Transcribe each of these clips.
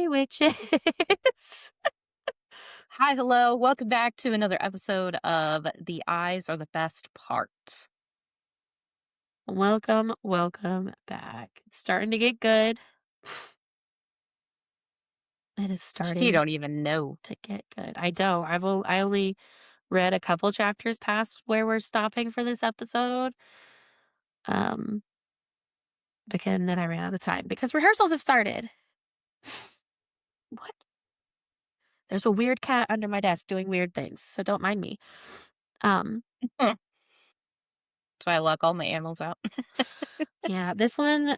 witches. Hi, hello. Welcome back to another episode of The Eyes Are the Best Part. Welcome back. It's starting to get good. It is You starting don't even know. to get good. I don't. I only read a couple chapters past where we're stopping for this episode. Um, because then I ran out of time because rehearsals have started. What? There's a weird cat under my desk doing weird things, so don't mind me. Um, That's why I lock all my animals out. yeah, this one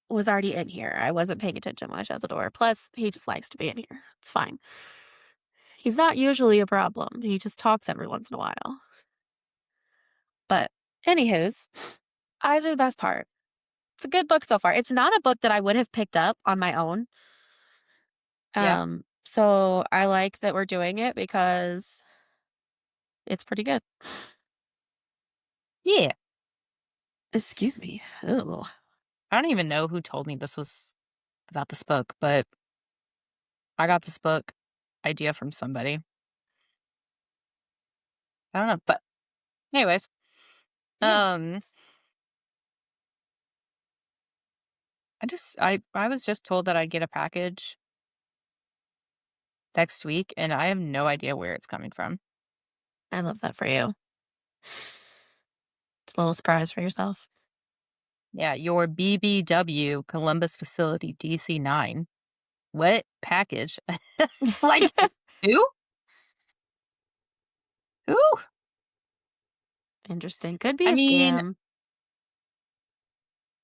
was already in here. I wasn't paying attention when I shut the door. Plus, he just likes to be in here. It's fine. He's not usually a problem. He just talks every once in a while. But anywho's, eyes are the best part. It's a good book so far. It's not a book that I would have picked up on my own. Yeah. So I like that we're doing it because it's pretty good. Yeah. Excuse me. Ugh. I don't even know who told me this was about this book, but I got this book idea from somebody. I don't know. But anyways, Yeah, um, I was just told that I'd get a package next week and I have no idea where it's coming from. I love that for you. It's a little surprise for yourself. Yeah, your BBW Columbus facility DC-9. What package? Like who? Who? Interesting. Could be I a mean, scam.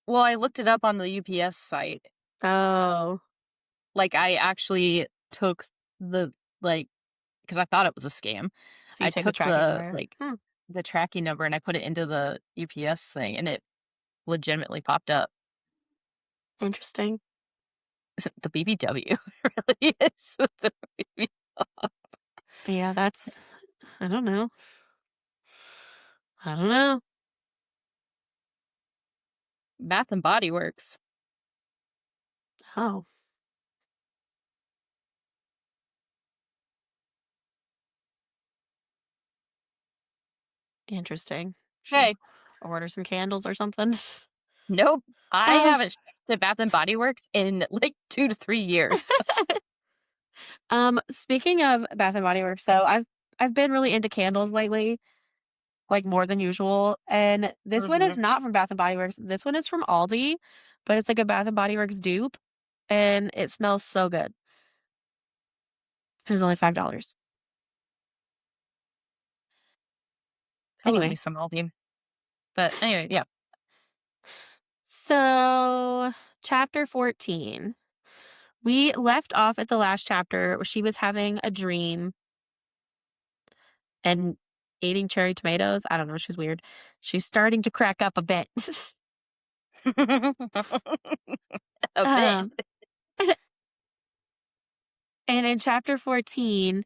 well, I looked it up on the UPS site. Oh, Like, I actually took the, like, because I thought it was a scam. so you I took the took tracking number. the tracking number and I put it into the UPS thing and it legitimately popped up. Interesting. The BBW really is the BB Yeah, that's, I don't know. I don't know. Bath and Body Works. Oh, interesting. Should Hey, order some candles or something. nope. I Um, haven't shopped at Bath and Body Works in like 2 to 3 years. speaking of Bath and Body Works, though, I've been really into candles lately, like more than usual. And this one is Mhm. not from Bath and Body Works. This one is from Aldi, but it's like a Bath and Body Works dupe, and it smells so good. It was only $5. I love me Anyway, some Aldi. But anyway, yeah. so chapter 14. We left off at the last chapter where she was having a dream and eating cherry tomatoes. I don't know. She's weird. She's starting to crack up a bit. A bit. um, and in chapter 14,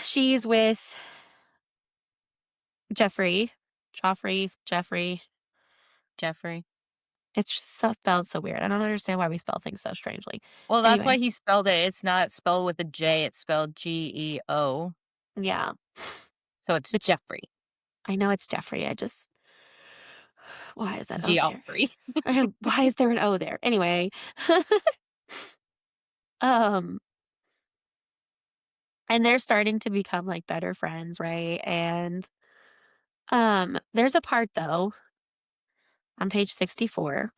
she's with Jeffrey. Jeffrey. It's just so spelled so weird. I don't understand why we spell things so strangely. Well, that's why Anyway, he spelled it. It's not spelled with a J, it's spelled Geo. yeah, So it's which Jeffrey. I know it's Jeffrey. I just, why is that O there? Geoffrey. Why is there an O there? Anyway, um, and they're starting to become like better friends, right? And there's a part though on page 64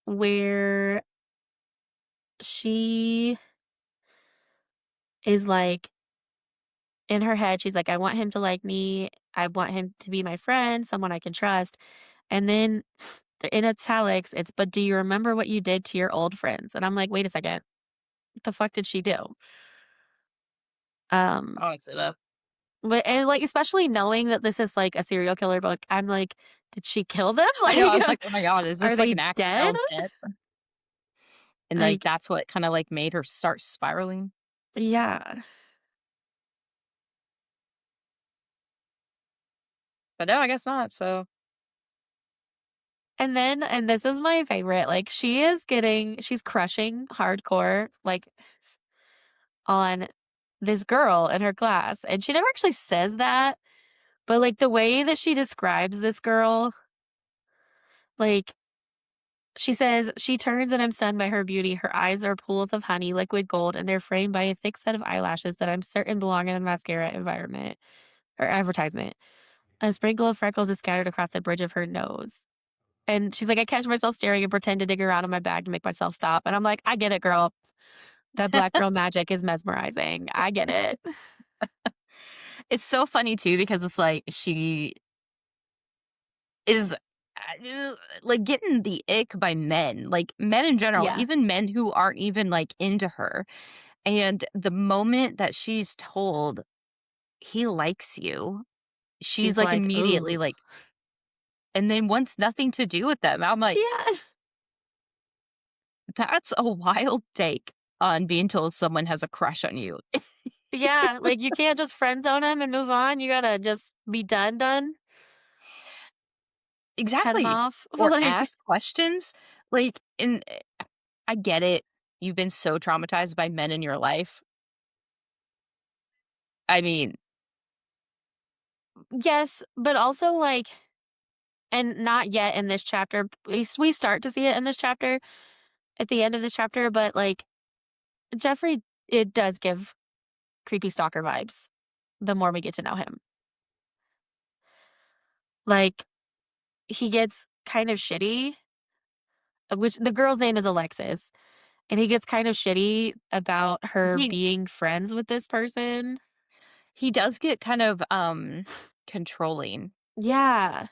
where she is like in her head, she's like, I want him to like me. I want him to be my friend, someone I can trust. And then in italics, it's, but do you remember what you did to your old friends? And I'm like, wait a second. What the fuck did she do? Um, I'll look it up. but, and like, especially knowing that this is like a serial killer book, I'm like, did she kill them? I know, I was Like, like, "Oh my god, is are this like they an dead? accidental death?" And, like, Like, that's what kinda, like, made her start spiraling. yeah. But no, I guess not, so and this is my favorite, like, she's crushing hardcore, like, on this girl in her class, and she never actually says that, but, like, the way that she describes this girl, like, she says, "She turns and I'm stunned by her beauty. Her eyes are pools of honey, liquid gold, and they're framed by a thick set of eyelashes that I'm certain belong in a mascara environment or advertisement. A sprinkle of freckles is scattered across the bridge of her nose." And she's like, "I catch myself staring and pretend to dig around in my bag to make myself stop." And I'm like, "I get it, girl. That black girl magic is mesmerizing. I get it." It's so funny too because it's like she is like getting the ick by men, like men in general, Yeah. even men who aren't even like into her. And the moment that she's told he likes you, she's She's like like, immediately "Ooh." like, and then wants nothing to do with them. I'm like, Yeah. that's a wild take on being told someone has a crush on you. Yeah, like, you can't just friend zone him and move on. You gotta just be done, cut him Exactly. off. Or Like, ask questions. Like, and I get it. You've been so traumatized by men in your life. I mean, yes, but also, like, and not yet in this chapter. We start to see it in this chapter, at the end of this chapter, but, like, Jeffrey, it does give creepy stalker vibes the more we get to know him. Like, he gets kind of shitty, which the girl's name is Alexis, and he gets kind of shitty about her he being friends with this person. he does get kind of controlling, Yeah,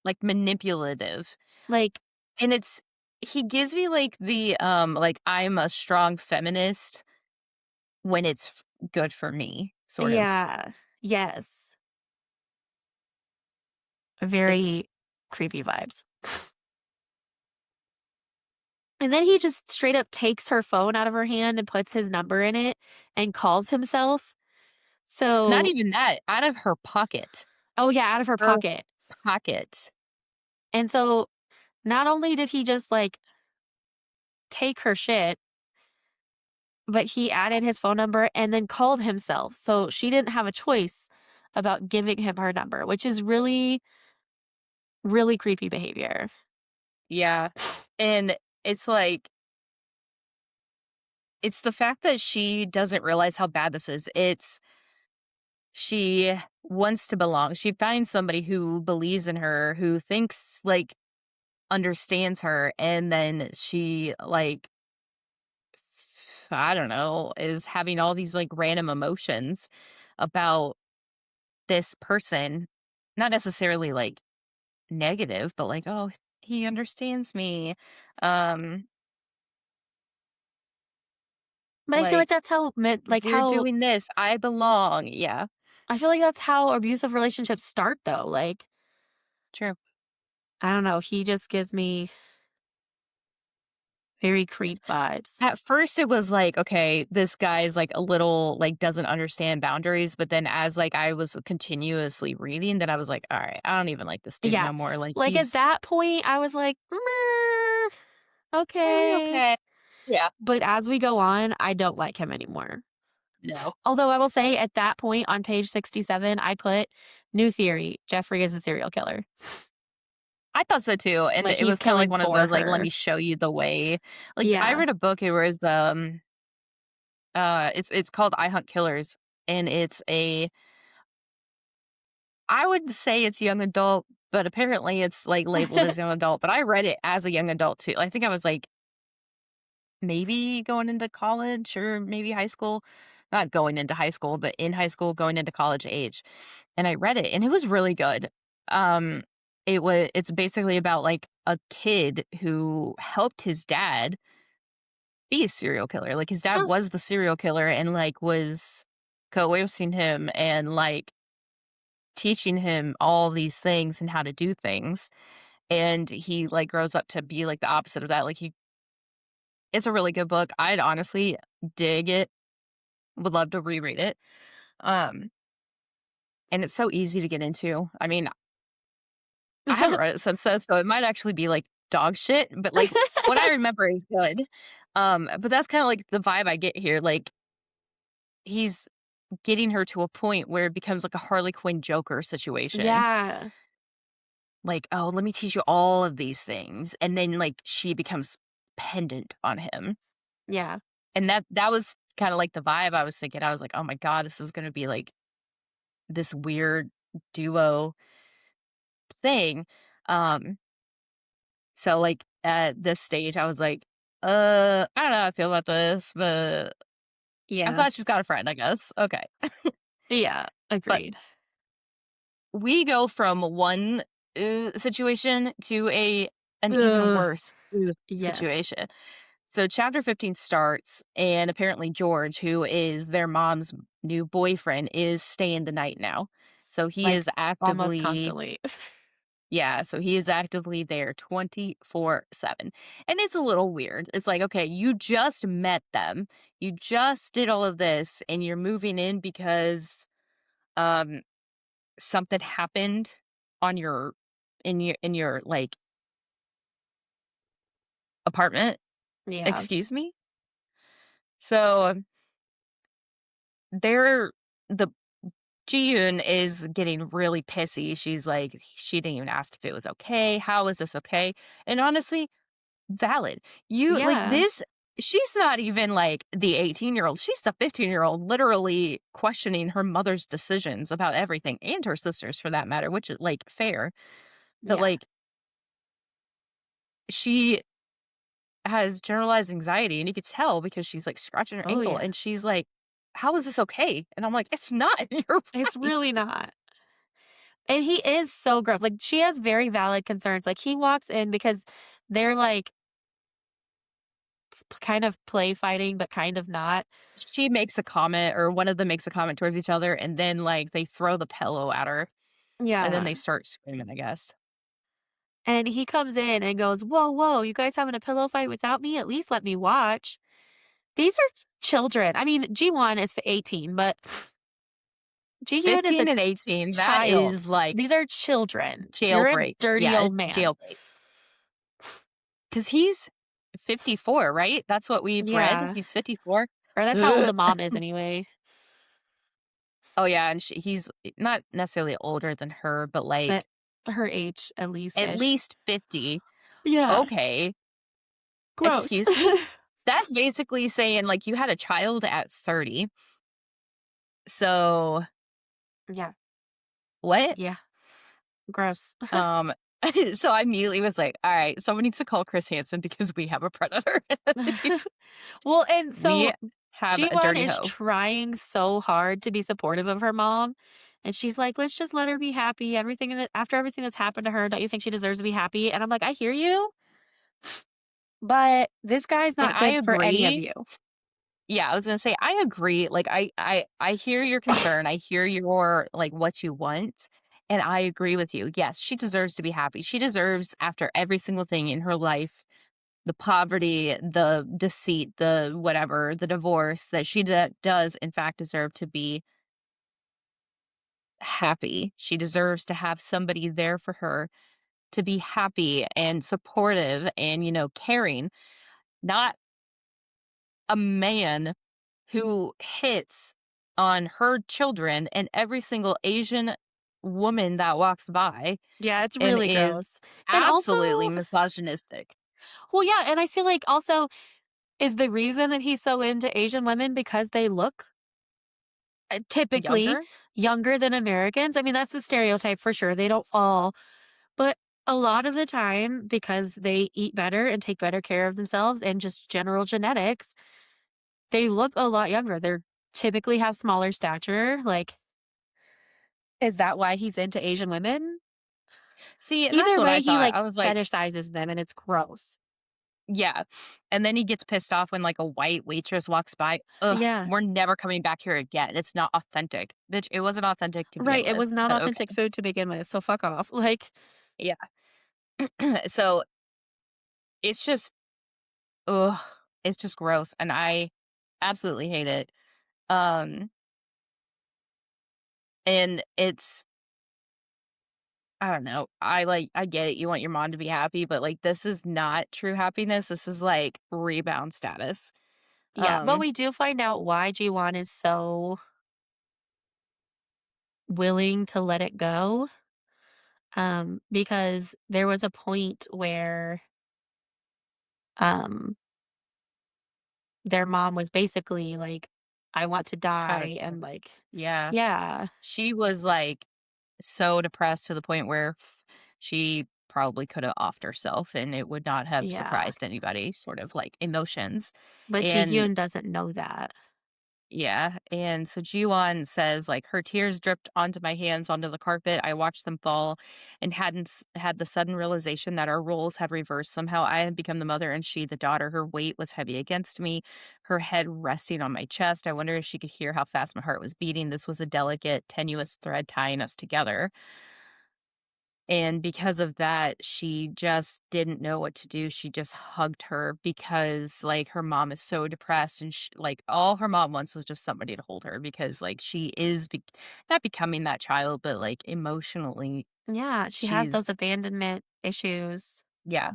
like manipulative. like, And it's he gives me like the like I'm a strong feminist when it's good for me, sort of. yeah, yes, It's very creepy vibes. And then he just straight up takes her phone out of her hand and puts his number in it and calls himself. not So, even that, out of her pocket. oh yeah, out of her Her pocket. pocket. And so not only did he just like take her shit, but he added his phone number and then called himself. So she didn't have a choice about giving him her number, which is really, really creepy behavior. Yeah. And it's like it's the fact that she doesn't realize how bad this is. It's she wants to belong. She finds somebody who believes in her, who thinks like understands her, and then she like I don't know, is having all these like random emotions about this person. Not necessarily like negative, but like, oh, he understands me. Um, But I feel like like that's how, we're doing this. I belong. Yeah, I feel like that's how abusive relationships start though. Like, true. I don't know. He just gives me very creep vibes. At first it was like, okay, this guy's like a little like doesn't understand boundaries, but then as like I was continuously reading that I was like, all right, I don't even like this dude Yeah. no more. Like Like at he's that point, I was like, "Mm, okay." okay. Yeah. But as we go on, I don't like him anymore. No. Although I will say at that point on page 67, I put new theory. Jeffrey is a serial killer. I thought so too, and Like it he's was kinda like killing one of for those, like, "Let her. me show you the way." Like, I Yeah. read a book, it was, it's called I Hunt Killers, and it's a I would say it's young adult, but apparently it's, like, labeled as young adult, but I read it as a young adult too. I think I was, like, maybe going into college or maybe high school. Not going into high school, but in high school, going into college age, and I read it, and it was really good. Um, it's basically about, like, a kid who helped his dad be a serial killer. Like, his dad Huh. was the serial killer and, like, was coercing him and, like, teaching him all these things and how to do things, and he, like, grows up to be, like, the opposite of that. Like, he it's a really good book. I'd honestly dig it. Would love to reread it. Um, and it's so easy to get into. I mean, I haven't read it since then, so it might actually be, like, dog shit, but, like, what I remember is good. But that's kinda, like, the vibe I get here, like, he's getting her to a point where it becomes like a Harley Quinn Joker situation. Yeah. Like, "Oh, let me teach you all of these things," and then, like, she becomes pendant on him, Yeah. and that was kinda like the vibe I was thinking. I was like, "Oh my god, this is gonna be, like, this weird duo thing." Um, so, like, at this stage, I was like, I don't know how I feel about this, but I'm Yeah. glad she's got a friend, I guess. Okay." Yeah. But Agreed. we go from one, situation to an even Ugh. worse, Yes. situation. So chapter 15 starts, and apparently George, who is their mom's new boyfriend, is staying the night now. So he Like, is almost actively constantly. yeah, so he is actively there 24/7. And it's a little weird. It's like, okay, you just met them. You just did all of this and you're moving in because um something happened on your in your like apartment. Yeah. Excuse me? So they're the Ji-yoon is getting really pissy. She's like, she didn't even ask if it was okay. How is this okay? And honestly, valid. You like Yeah. this. She's not even like the 18-year-old. She's the 15-year-old, literally questioning her mother's decisions about everything and her sisters for that matter, which is like fair. But Yeah. like she has generalized anxiety, and you could tell because she's, like, scratching her Oh, ankle, yeah. and she's like, "How is this okay?" And I'm like, "It's not, you're It's right." really not. And he is so gross. Like, she has very valid concerns. Like, he walks in because they're, like, kind of play fighting, but kind of not. She makes a comment or one of them makes a comment towards each other, and then, like, they throw the pillow at her, and then Yeah. they start screaming, I guess. And he comes in and goes, "Whoa, whoa, you guys having a pillow fight without me? At least let me watch." These are children. I mean, G1 is 18, but Ji-Yoon is a 15 and 18, that child. is, like, These are children. You're a jailbreak. dirty Yeah, old it's man. jailbait. Because he's 54, right? That's what we've read? Yeah. He's 54? Or that's how old Ugh. the mom is anyway. Oh, yeah, and he's not necessarily older than her, but, But like, her age, at at least-ish. least 50. Yeah. Okay, Gross. excuse me? That's basically saying, like, you had a child at 30. So, Yeah. what? Yeah. Gross. Um, so I immediately was like, "Alright, someone needs to call Chris Hansen because we have a predator. Well, and We so have a G1 dirty is hoe." trying so hard to be supportive of her mom, and she's like, "Let's just let her be happy. Everything that after everything that's happened to her, don't you think she deserves to be happy?" And I'm like, "I hear you, but this guy's And not I good for any of agree. you." Yeah, I was gonna say, I agree, like, I hear your concern, I hear your like, what you want, and I agree with you. Yes, she deserves to be happy. She deserves, after every single thing in her life, the poverty, the deceit, the whatever, the divorce, that she does in fact deserve to be happy. She deserves to have somebody there for her to be happy and supportive and, caring, not a man who hits on her children and every single Asian woman that walks by Yeah, it's and really is gross. And also absolutely misogynistic. well, yeah, and I feel like also is the reason that he's so into Asian women because they look, typically Younger? younger than Americans? I mean, that's the stereotype for sure, they don't all, but a lot of the time, because they eat better and take better care of themselves and just general genetics, they look a lot younger. They're typically have smaller stature, like, is that why he's into Asian women? See, and that's Either what way, I he, thought. like, I was like, fetishizes them, and it's gross. yeah. And then he gets pissed off when like a white waitress walks by. Ugh, Yeah. we're never coming back here again. It's not authentic. Bitch, it wasn't authentic to begin Right, it with. was not But okay. authentic food to begin with, so fuck off. Like, Yeah. So it's just ugh, it's just gross. And I absolutely hate it. Um, and it's I don't know. I get it. You want your mom to be happy, but like this is not true happiness. This is like rebound status. Yeah, but Um, we do find out why G1 is so willing to let it go, because there was a point where, um, their mom was basically like, "I want to die," and, Catatonic. like Yeah. yeah, She was like so depressed to the point where she probably could have offed herself and it would not have yeah, surprised anybody, sort of like emotions. but And Ji-hyun doesn't know that. yeah, and so Jiwon says, like, her tears dripped onto my hands, onto the carpet. I watched them fall and had the sudden realization that our roles had reversed. Somehow I had become the mother and she the daughter. Her weight was heavy against me, her head resting on my chest. I wondered if she could hear how fast my heart was beating. This was a delicate, tenuous thread tying us together. And because of that, she just didn't know what to do. She just hugged her because, like, her mom is so depressed and like, all her mom wants is just somebody to hold her because, like, she is not becoming that child, but, like, emotionally, Yeah, she has those she's abandonment issues. yeah.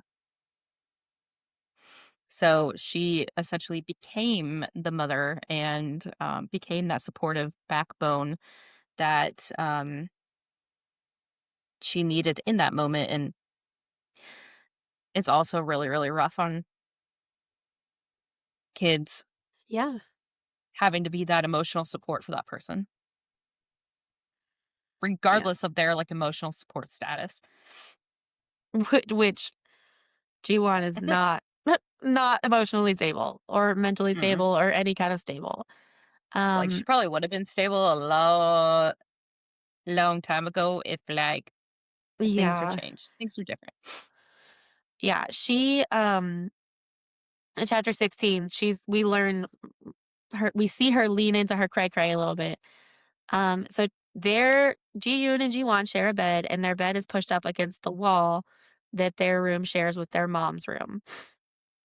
So she essentially became the mother and, became that supportive backbone that, she needed in that moment, and it's also really, really rough on kids Yeah, having to be that emotional support for that person, yeah. regardless of their, like, emotional support status. Which G1 is not not emotionally stable or mentally Mm. stable or any kind of stable. Like, she Um, probably would have been stable a long time ago if, like, things were yeah. changed. Things were different. Yeah, in chapter 16, we learn we see her lean into her cray cray a little bit. So Ji-yoon and Ji-won share a bed, and their bed is pushed up against the wall that their room shares with their mom's room.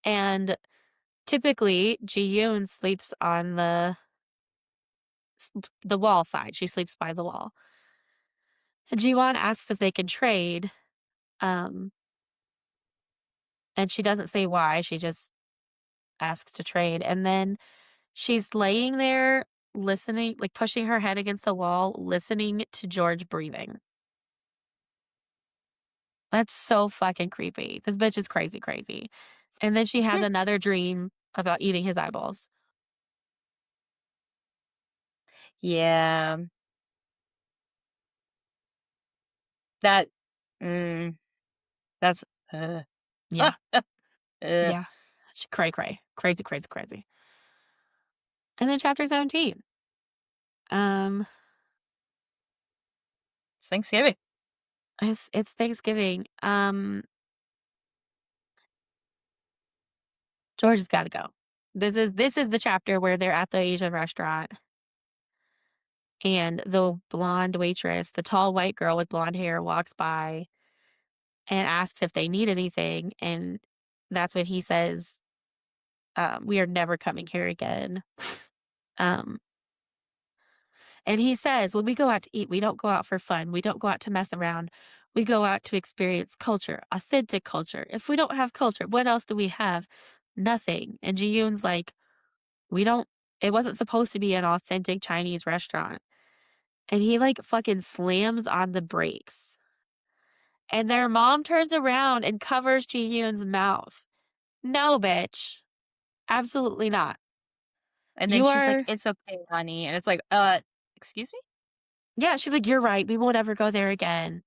And typically, Ji-yoon sleeps on the wall side. She sleeps by the wall. Ji-won asks if they can trade, um, and she doesn't say why. She just asks to trade, and then she's laying there listening, like pushing her head against the wall, listening to George breathing. That's so fucking creepy. This bitch is crazy, crazy. And then she has another dream about eating his eyeballs. Yeah, that mm, that's uh, Yeah. uh, Yeah. She cray cray. Crazy, crazy, crazy. And then chapter 17. Um, it's Thanksgiving. it's Thanksgiving. George has gotta go. This is the chapter where they're at the Asian restaurant and the blonde waitress, the tall white girl with blonde hair, walks by and asks if they need anything. And that's when he says, we are never coming here again. Um, and he says, when we go out to eat, we don't go out for fun. We don't go out to mess around. We go out to experience culture, authentic culture. If we don't have culture, what else do we have? Nothing. And Ji Yoon's like, we don't, it wasn't supposed to be an authentic Chinese restaurant. And he like fucking slams on the brakes. And their mom turns around and covers Ji Yoon's mouth. No, bitch. Absolutely not. And then You she's like, are, "It's okay, honey." And it's like, excuse me?" yeah, she's like, you're right. We won't ever go there again.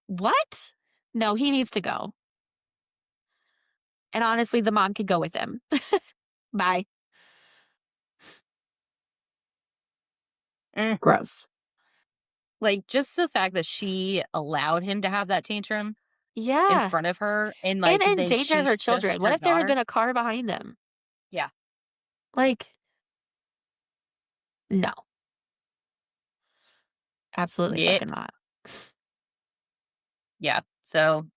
What? No, he needs to go. And honestly, the mom could go with him. Bye. Mm. Gross. Like, just the fact that she allowed him to have that tantrum in Yeah. front of her and, And like, then endanger she her shushed children. What her if there had daughter. been a car behind them? Yeah, Like, no, absolutely yeah, fucking not. yeah. So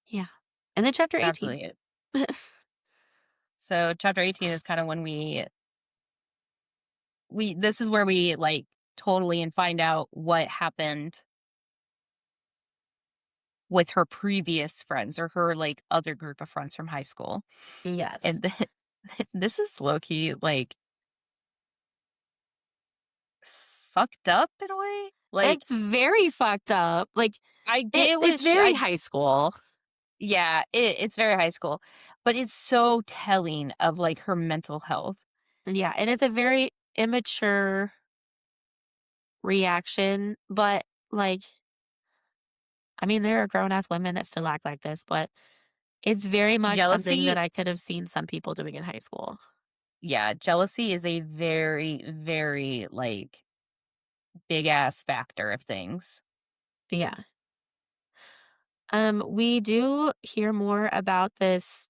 Yeah. And then chapter 18. absolutely it. So chapter 18 is kinda when we we this is where we, like, totally and find out what happened with her previous friends or her, like, other group of friends from high school. Yes. And then this is low key, like, fucked up in a way. Like, It's very fucked up. Like, I get what it's very high school. yeah, it's very high school, but it's so telling of, like, her mental health. Yeah, and it's a very immature reaction, but, like, I mean, there are grown ass women that still act like this, but it's very much something that Jealousy I could have seen some people doing in high school. yeah, jealousy is a very, very, like, big ass factor of things. Yeah. We do hear more about this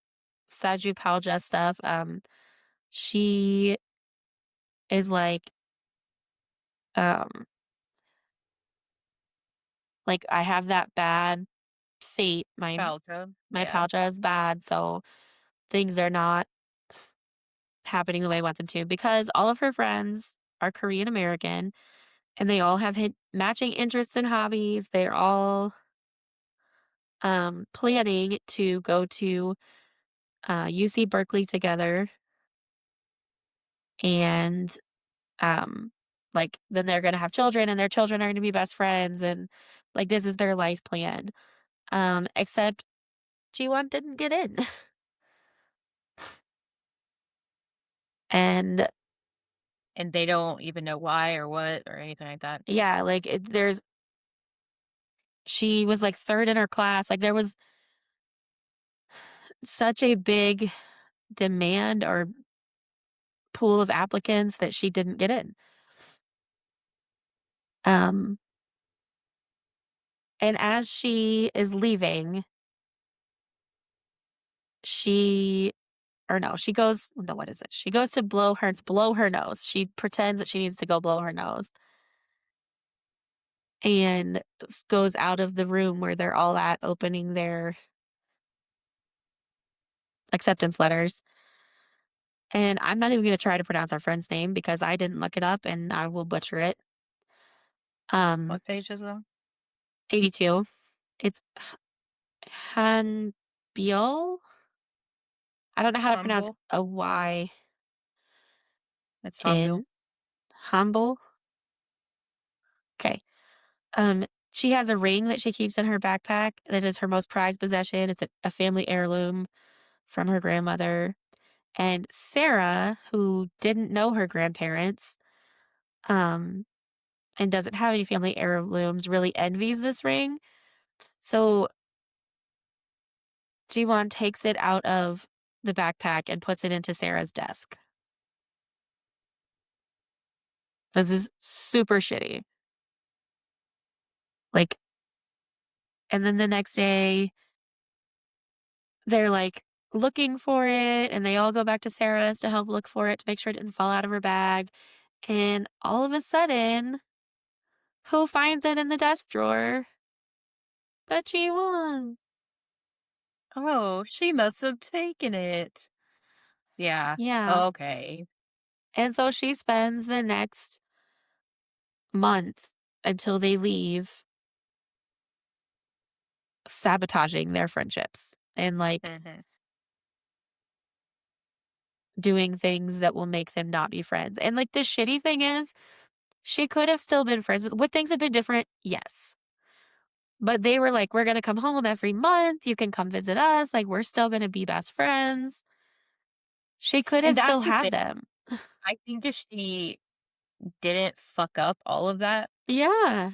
Sajupalja stuff. She is um, like I have that bad fate. Falco, My yeah. palja is bad, so things are not happening the way I want them to because all of her friends are Korean American and they all have matching interests and hobbies. They're all planning to go to UC Berkeley together and like then they're going to have children and their children are going to be best friends and like this is their life plan. Except G1 didn't get in. And And they don't even know why or what or anything like that. yeah, like there's she was like third in her class. Like there was such a big demand or pool of applicants that she didn't get in. Um, and as she is leaving, she or no, she goes no, what is it? She goes to blow her nose. She pretends that she needs to go blow her nose and goes out of the room where they're all at opening their acceptance letters. And I'm not even going to try to pronounce our friend's name because I didn't look it up and I will butcher it. Um, What page is that? 82. It's Han Biol. I don't know how to pronounce Humble? a Y It's humble. in humble. Okay. Um, she has a ring that she keeps in her backpack that is her most prized possession. It's a family heirloom from her grandmother. And Sarah, who didn't know her grandparents, um, and doesn't have any family heirlooms, really envies this ring. So Jiwon takes it out of the backpack and puts it into Sarah's desk. This is super shitty. Like, and then the next day, they're like looking for it, and they all go back to Sarah's to help look for it to make sure it didn't fall out of her bag. And all of a sudden, who finds it in the desk drawer? But Jiwon. Oh, she must have taken it. Yeah. Yeah. Okay. And so she spends the next month until they leave sabotaging their friendships and like Mhm. doing things that will make them not be friends. And like the shitty thing is, she could have still been friends with would things have been different? Yes. But they were like, we're gonna come home every month. You can come visit us. Like, we're still gonna be best friends. She could And have that's still the thing. had them. I think if she didn't fuck up all of that, Yeah.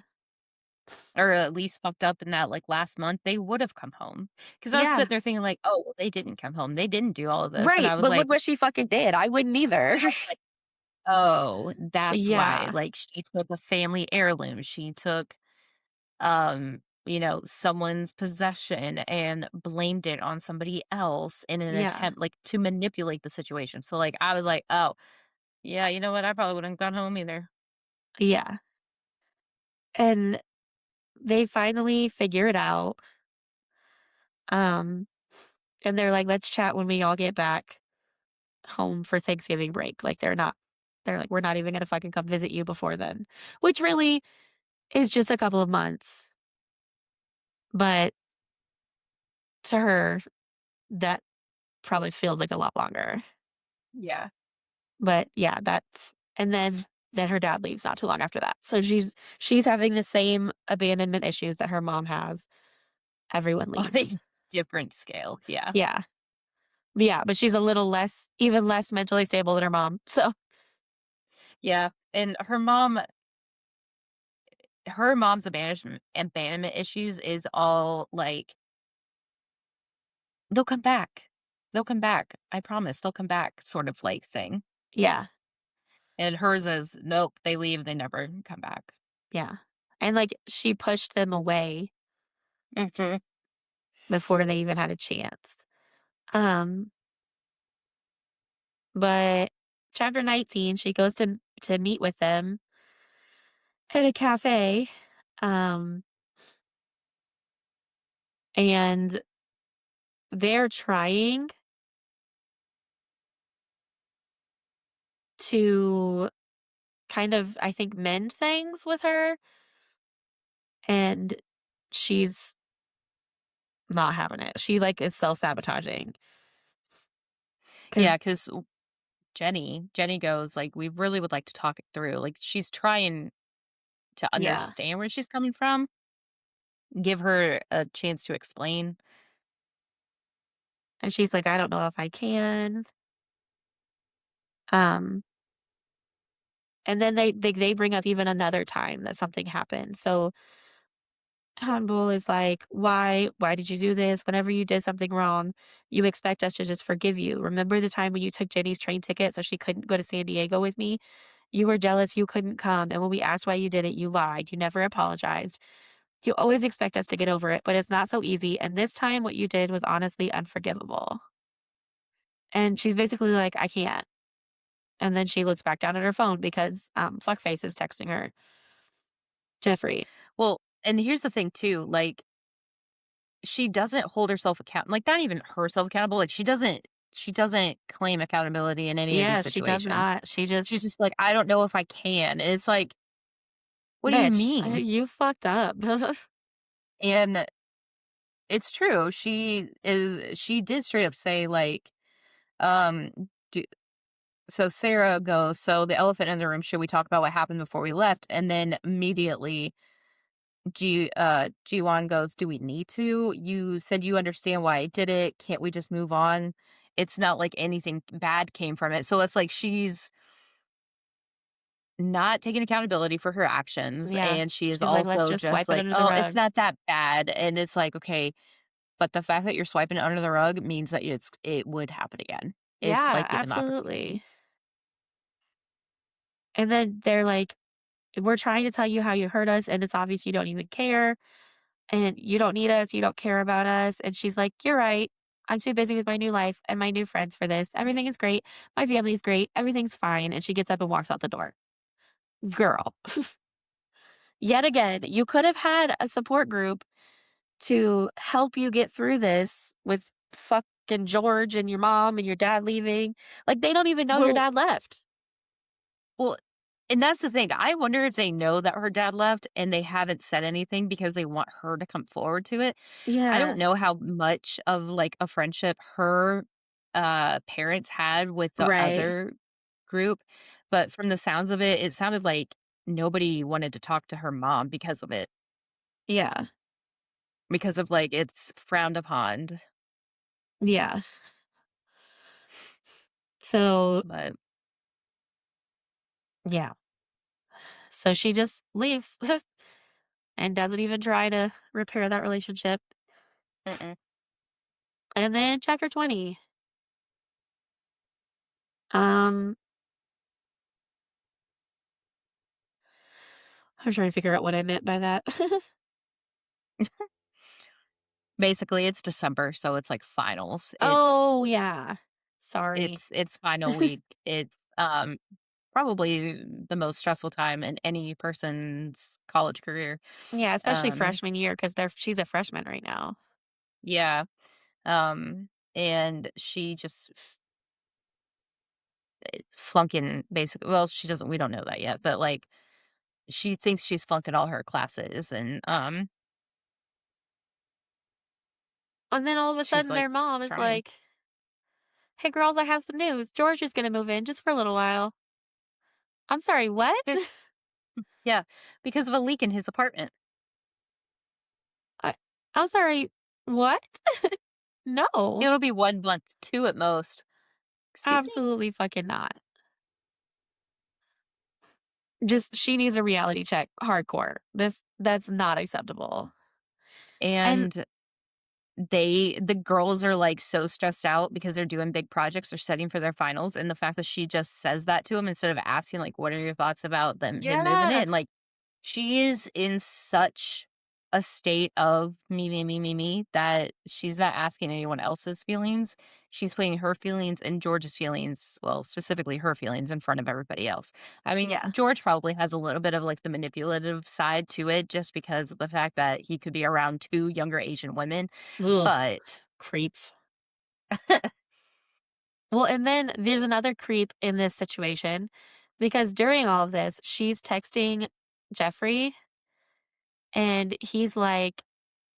or at least fucked up in that, like, last month, they would have come home. Because I was Yeah. sitting there thinking like, "Oh, well, they didn't come home. They didn't do all of this." And Right. But look what she fucking did. I wouldn't either. I was like, "Oh, that's why." Yeah. Like, she took a family heirloom. She took, someone's possession and blamed it on somebody else in an Yeah. attempt, like, to manipulate the situation. So, like, I was like, "Oh, yeah, you know what? I probably wouldn't have gone home either." Yeah. And they finally figure it out. Um, and they're like, let's chat when we all get back home for Thanksgiving break. Like they're not They're like, "We're not even gonna fucking come visit you before then," which really is just a couple of months, but to her, that probably feels like a lot longer. Yeah. But yeah, that's and then her dad leaves not too long after that. So she's having the same abandonment issues that her mom has. Everyone On a leaves. different scale, yeah. Yeah. Yeah, but she's a little less even less mentally stable than her mom. So, Yeah, and her mom's abandonment issues is all, like, "They'll come back. They'll come back. I promise they'll come back," sort of, like, thing. yeah. And hers is, "Nope, they leave, they never come back." Yeah. And like she pushed them away Mhm. before they even had a chance. Um, but chapter 19, she goes to meet with them at a cafe. Um, and they're trying to kind of, I think, mend things with her, and she's not having it. She like is self-sabotaging Yeah, because 'cause Jenny goes, like, "We really would like to talk it through." Like, she's trying to yeah. understand where she's coming from, give her a chance to explain. And she's like, "I don't know if I can." Um, and then they bring up even another time that something happened. So Hanbul is like, "Why did you do this? Whenever you did something wrong, you expect us to just forgive you. Remember the time when you took Jenny's train ticket so she couldn't go to San Diego with me? You were jealous you couldn't come, and when we asked why you did it, you lied. You never apologized. You always expect us to get over it, but it's not so easy, and this time what you did was honestly unforgivable." And she's basically like, "I can't." And then she looks back down at her phone because, fuckface is texting her, Jeffrey. Well, and here's the thing too, like, she doesn't hold herself like, not even herself accountable, like, she doesn't claim accountability in any of these Yeah, she does situations. not. She She's just just like, "I don't know if I can." And it's like, "What do you bitch, mean?" you fucked up. And it's true. She did straight up say, like, um, do so Sarah goes, "So the elephant in the room, should we talk about what happened before we left?" And then immediately Jiwon goes, "Do we need to? You said you understand why I did it. Can't we just move on? It's not like anything bad came from it." So it's like she's not taking accountability for her actions, Yeah. and she is She's like, "Let's also just just swipe it like, under the "Oh, it's rug." not that bad." And it's like, "Okay, but the fact that you're swiping it under the rug means that it would happen again if, Yeah, like, given the opportunity." absolutely. And then they're like, "We're trying to tell you how you hurt us, and it's obvious you don't even care, and you don't need us, you don't care about us." And she's like, "You're right. I'm too busy with my new life and my new friends for this. Everything is great. My family's great. Everything's fine." And she gets up and walks out the door. Girl, yet again, you could have had a support group to help you get through this with fucking George and your mom and your dad leaving. Like, they don't even know your Well dad left. well, and that's the thing. I wonder if they know that her dad left and they haven't said anything because they want her to come forward to it. I don't Yeah. know how much of, like, a friendship her, parents had with the Right. other group, but from the sounds of it, it sounded like nobody wanted to talk to her mom because of it, Yeah. because of, like, it's frowned upon, Yeah. So, but yeah. So she just leaves and doesn't even try to repair that relationship. mm-mm. And then chapter 20. Um, I'm trying to figure out what I meant by that. Basically, it's December, so it's, like, finals. Oh, yeah. Sorry. It's final week. It's, probably the most stressful time in any person's college career. Yeah, especially Um, freshman year because she's a freshman right now. yeah, and she just flunking basically. Well, she doesn't, we don't know that yet, but like she thinks she's flunking all her classes and And then all of a she's sudden like their mom is trying. like, "Hey girls, I have some news. George is gonna move in just for a little while." I'm sorry, what? There's yeah, because of a leak in his apartment. I I'm sorry, what? No, It'll be 1 month, 2 at most. Excuse me? absolutely fucking not. Just she needs a reality check hardcore. That's not acceptable. And And the girls are, like, so stressed out because they're doing big projects or studying for their finals, and the fact that she just says that to him instead of asking, like, "What are your thoughts about him moving yeah. in?" Like, she is in such a state of me, that she's not asking anyone else's feelings. She's putting her feelings and George's feelings, well, specifically her feelings, in front of everybody else. I mean, Yeah. George probably has a little bit of, like, the manipulative side to it just because of the fact that he could be around 2 younger Asian women, Ugh, but creep. Well, and then there's another creep in this situation because during all of this, she's texting Jeffrey and he's like,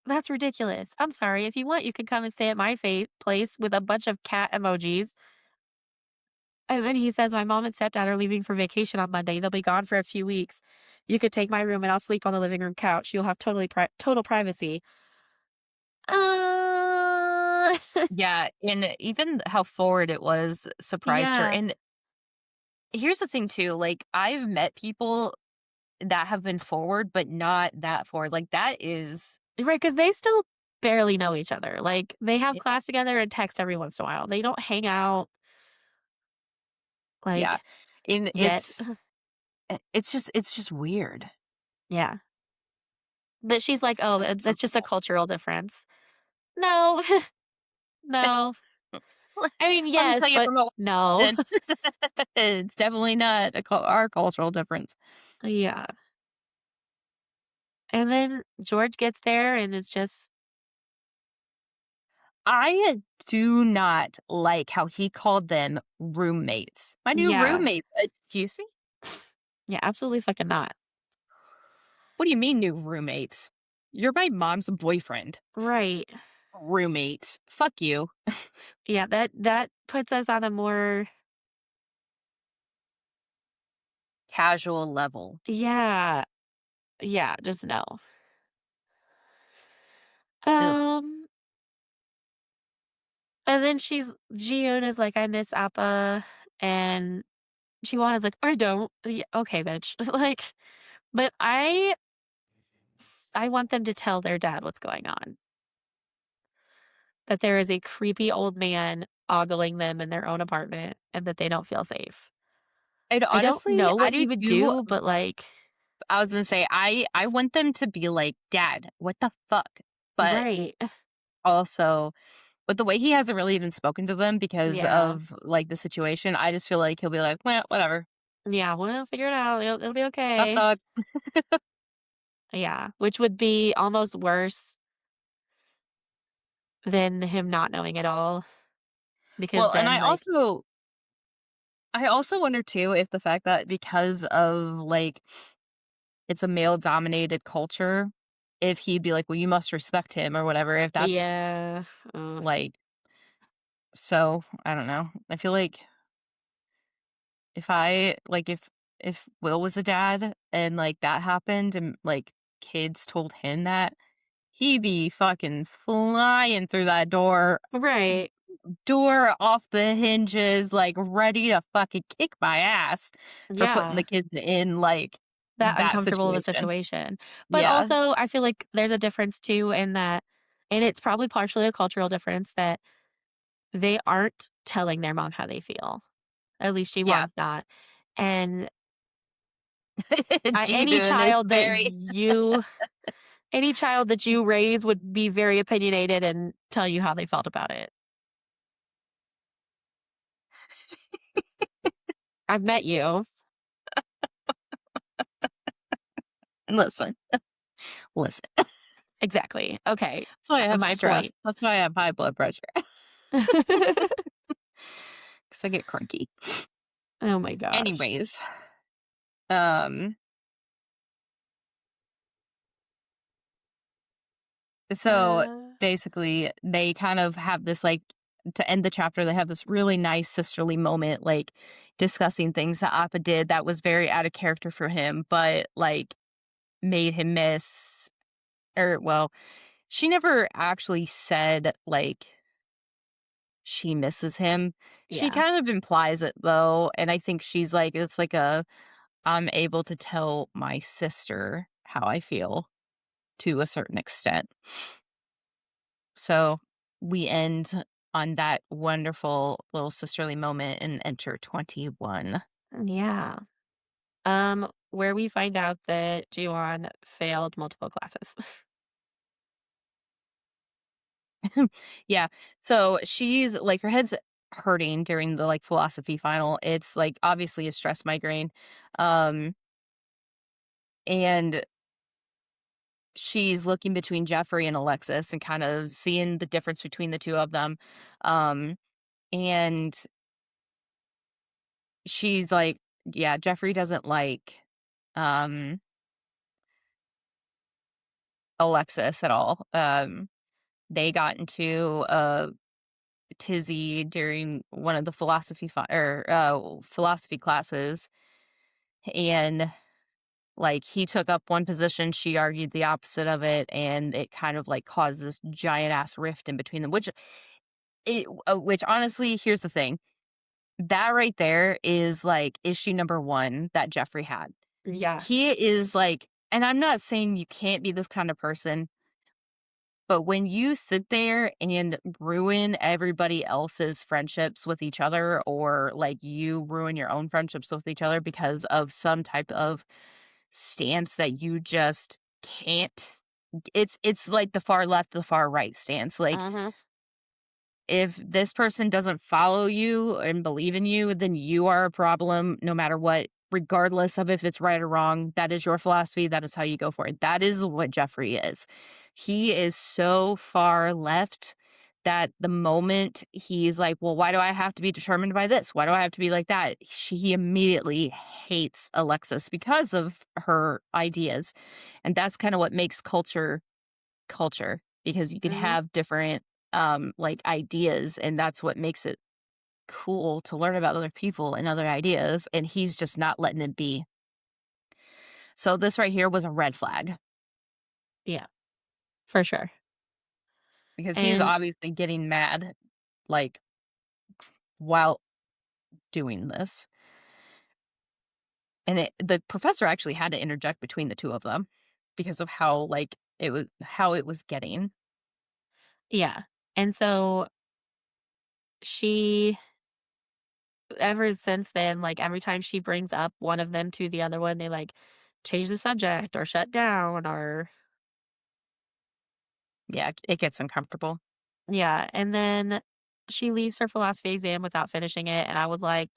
"That's ridiculous. I'm sorry. If you want, you can come and stay at my place with a bunch of cat emojis." And then he says, "My mom and stepdad are leaving for vacation on Monday. They'll be gone for a few weeks. You could take my room and I'll sleep on the living room couch. You'll have total privacy." Uh, yeah, and even how forward it was surprised her, yeah. and here's the thing too, like, I've met people that have been forward, but not that forward, like, that is Right, because they still barely know each other. Like, they have yeah, class together and text every once in a while. They don't hang out, yeah, like, and yet. it's just weird. Yeah. But she's like, "Oh, It's that's just a cultural difference." No. No. I mean, Let me tell yes, you but from a no. then it's definitely not our cultural difference. Yeah. And then George gets there and is just I do not like how he called them roommates. My new yeah. roommates. Excuse me? Yeah, absolutely fucking not. What do you mean new roommates? You're my mom's boyfriend. Right. Roommates. Fuck you. Yeah, that puts us on a more Casual level. yeah. Yeah, just no. Ugh. Um, and then Jiyoon is like, "I miss Appa," and Jiwon is like, "I don't." Yeah, okay, bitch. Like, but I want them to tell their dad what's going on. That there is a creepy old man ogling them in their own apartment and that they don't feel safe. And I don't honestly, know I what do he would too. do, but, like I was gonna say, I want them to be like, "Dad, what the fuck?" But right. also, with the way he hasn't really even spoken to them because Yeah. of, like, the situation, I just feel like he'll be like, "Well, whatever. Yeah, we'll figure it out. It'll be That okay. sucks." Yeah, which would be almost worse than him not knowing at all because Well, and then, like I also wonder too if the fact that because of, like, it's a male-dominated culture, if he'd be like, "Well, you must respect him," or whatever, if that's, yeah. Ugh. like so, I don't know. I feel like if I like, if Will was a dad and, like, that happened and, like, kids told him that, he'd be fucking flying through that Right. door off the hinges, like, ready to fucking kick my ass for putting Yeah. the kids in, like, That that uncomfortable of a situation. situation. But Yeah. also, I feel like there's a difference too in that and it's probably partially a cultural difference that they aren't telling their mom how they feel. At least she Yeah. wants not. And any Ji-hoon is child that very you any child that you raise would be very opinionated and tell you how they felt about it. I've met you. listen, listen. Exactly. Okay. That's why I have My stress. point. That's why I have high blood pressure. 'Cause I get cranky. Oh my gosh. Anyways, um, so Uh, basically they kind of have this like to end the chapter, they have this really nice sisterly moment, like discussing things that Appa did that was very out of character for him, but like made him miss or well, she never actually said like she misses him. She yeah. kind of implies it though, and I think she's like it's like a I'm able to tell my sister how I feel to a certain extent. So we end on that wonderful little sisterly moment and enter 21. Yeah. Where we find out that Jiwon failed multiple classes. Yeah. So she's like her head's hurting during the like philosophy final. It's like obviously a stress migraine. Um and she's looking between Jeffrey and Alexis and kind of seeing the difference between the two of them. Um and she's like, yeah, Jeffrey doesn't like um Alexis at all. They got into a tizzy during one of the philosophy classes, and like he took up one position, she argued the opposite of it, and it kind of like caused this giant ass rift in between them. Which honestly, here's the thing: that right there is like issue number one that Jeffrey had. Yeah. He is like, and I'm not saying you can't be this kind of person, but when you sit there and ruin everybody else's friendships with each other, or like you ruin your own friendships with each other because of some type of stance that you just can't, it's like the far left, the far right stance. Like Uh-huh. if this person doesn't follow you and believe in you, then you are a problem no matter what, regardless of if it's right or wrong. That is your philosophy. That is how you go for it. That is what Jeffrey is. He is so far left that the moment he's like, well, why do I have to be determined by this? Why do I have to be like that? He immediately hates Alexis because of her ideas. And that's kind of what makes culture because you could Mhm. have different like ideas, and that's what makes it cool to learn about other people and other ideas, and he's just not letting it be. So this right here was a red flag Yeah, for sure. because he's And obviously getting mad like while doing this, and the professor actually had to interject between the two of them because of how like it was getting. yeah. And so she ever since then, like every time she brings up one of them to the other one, they like change the subject or shut down or Yeah, it gets uncomfortable. yeah. And then she leaves her philosophy exam without finishing it. And I was like,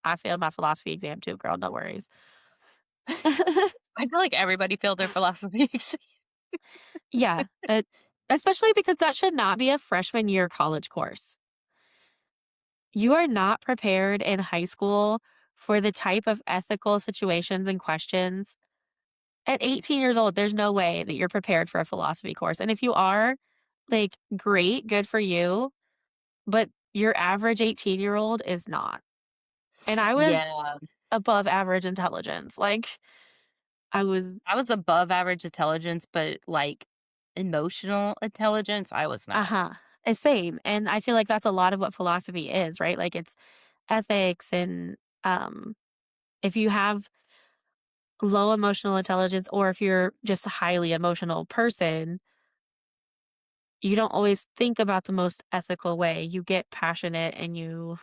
I failed my philosophy exam too, girl. No worries. I feel like everybody failed their philosophy. Yeah. Especially because that should not be a freshman year college course. You are not prepared in high school for the type of ethical situations and questions. At 18 years old, there's no way that you're prepared for a philosophy course. And if you are, like, great, good for you, but your average 18-year-old is not. And I was Yeah, above average intelligence. Like, I was, I was above average intelligence, but like emotional intelligence, I was not. uh-huh, same. And I feel like that's a lot of what philosophy is, right? Like, it's ethics and, um, if you have low emotional intelligence or if you're just a highly emotional person, you don't always think about the most ethical way. You get passionate and you